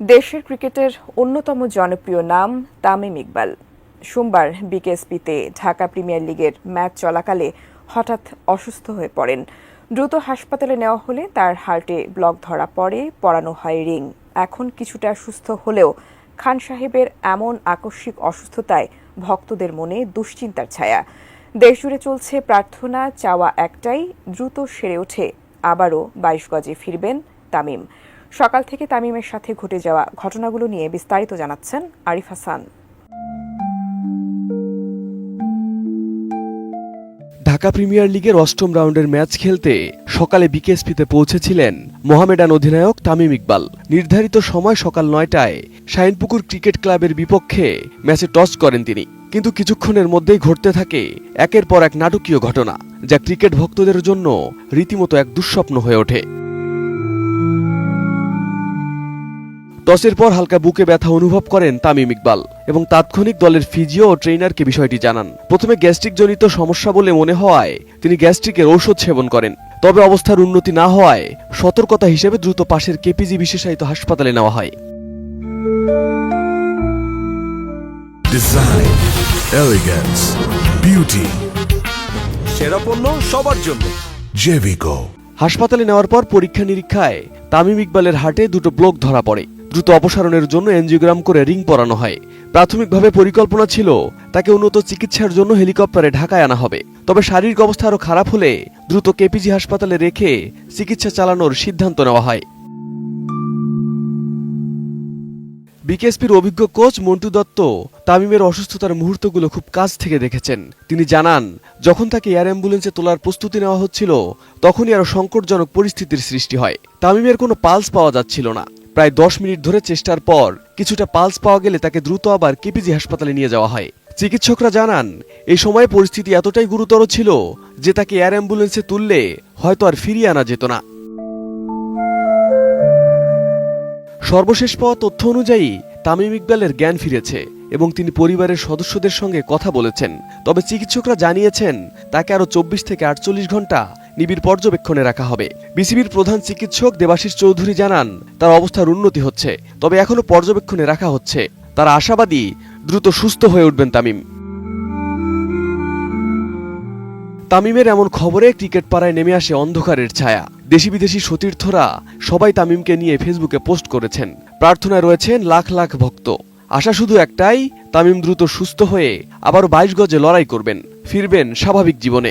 দেশের ক্রিকেটের অন্যতম জনপ্রিয় নাম তামিম ইকবাল। সোমবার বিকেএসপিতে ঢাকা প্রিমিয়ার লিগের ম্যাচ চলাকালে হঠাৎ অসুস্থ হয়ে পড়েন। দ্রুত হাসপাতালে নেওয়া হলে তার হার্টে ব্লক ধরা পড়ে, পরানো হয় রিং। এখন কিছুটা সুস্থ হলেও খান সাহেবের এমন আকস্মিক অসুস্থতায় ভক্তদের মনে দুশ্চিন্তার ছায়া। দেশজুড়ে চলছে প্রার্থনা, চাওয়া একটাই, দ্রুত সেরে ওঠে আবারও 22 গজে ফিরবেন তামিম। সকাল থেকে তামিমের সাথে ঘটে যাওয়া ঘটনাগুলো নিয়ে বিস্তারিত জানাচ্ছেন আরিফ হাসান। ঢাকা প্রিমিয়ার লিগের অষ্টম রাউন্ডের ম্যাচ খেলতে সকালে বিকেএসপিতে পৌঁছেছিলেন মোহামেডান অধিনায়ক তামিম ইকবাল। নির্ধারিত সময় সকাল 9টায় শাহিনপুকুর ক্রিকেট ক্লাবের বিপক্ষে ম্যাচে টস করেন তিনি। কিন্তু কিছুক্ষণের মধ্যেই ঘটতে থাকে একের পর এক নাটকীয় ঘটনা, যা ক্রিকেট ভক্তদের জন্য রীতিমতো এক দুঃস্বপ্ন হয়ে ওঠে। টসের পর হালকা বুকে ব্যথা অনুভব করেন তামিম ইকবাল এবং তাৎক্ষণিক দলের ফিজিও ও ট্রেইনারকে বিষয়টি জানান। প্রথমে গ্যাস্ট্রিক জনিত সমস্যা বলে মনে হওয়ায় তিনি গ্যাস্ট্রিকের ঔষধ সেবন করেন। তবে অবস্থার উন্নতি না হওয়ায় সতর্কতা হিসেবে দ্রুত পাশের কেপিজি বিশেষায়িত হাসপাতালে নেওয়া হয়। ডিজাইন, এলিগেন্স, বিউটি, সেরা পণ্য সবার জন্য জেভিকো। হাসপাতালে নেওয়ার পর পরীক্ষা নিরীক্ষায় তামিম ইকবালের হার্টে দুটো ব্লক ধরা পড়ে। দ্রুত অপসারণের জন্য এনজিওগ্রাম করে রিং পরানো হয়। প্রাথমিকভাবে পরিকল্পনা ছিল তাকে উন্নত চিকিৎসার জন্য হেলিকপ্টারে ঢাকায় আনা হবে। তবে শারীরিক অবস্থা আরও খারাপ হলে দ্রুত কেপিজি হাসপাতালে রেখে চিকিৎসা চালানোর সিদ্ধান্ত নেওয়া হয়। বিকেএসপির অভিজ্ঞ কোচ মন্টু দত্ত তামিমের অসুস্থতার মুহূর্তগুলো খুব কাছ থেকে দেখেছেন। তিনি জানান, যখন তাকে এয়ার অ্যাম্বুলেন্সে তোলার প্রস্তুতি নেওয়া হচ্ছিল তখনই আরও সংকটজনক পরিস্থিতির সৃষ্টি হয়। তামিমের কোনো পালস পাওয়া যাচ্ছিল না। প্রায় 10 মিনিট ধরে চেষ্টার পর কিছুটা পালস পাওয়া গেলে তাকে দ্রুত আবার কেপিজি হাসপাতালে নিয়ে যাওয়া হয়। চিকিৎসকরা জানান, এই সময়ে পরিস্থিতি এতটাই গুরুতর ছিল যে তাকে এয়ার অ্যাম্বুলেন্সে তুললে হয়তো আর ফিরিয়ে আনা যেত না। সর্বশেষ পাওয়া তথ্য অনুযায়ী তামিম ইকবালের জ্ঞান ফিরেছে এবং তিনি পরিবারের সদস্যদের সঙ্গে কথা বলেছেন। তবে চিকিৎসকরা জানিয়েছেন তাকে আরও 24 থেকে 48 ঘন্টা নিবিড় পর্যবেক্ষণে রাখা হবে। বিসিবির প্রধান চিকিৎসক দেবাশিস চৌধুরী জানান, তার অবস্থার উন্নতি হচ্ছে, তবে এখনো পর্যবেক্ষণে রাখা হচ্ছে। তারা আশাবাদী দ্রুত সুস্থ হয়ে উঠবেন তামিম। তামিমের এমন খবরে ক্রিকেট পাড়ায় নেমে আসে অন্ধকারের ছায়া। দেশি বিদেশি সতীর্থরা সবাই তামিমকে নিয়ে ফেসবুকে পোস্ট করেছেন। প্রার্থনায় রয়েছেন লাখ লাখ ভক্ত। আশা শুধু একটাই, তামিম দ্রুত সুস্থ হয়ে আবার 22 গজে লড়াই করবেন, ফিরবেন স্বাভাবিক জীবনে।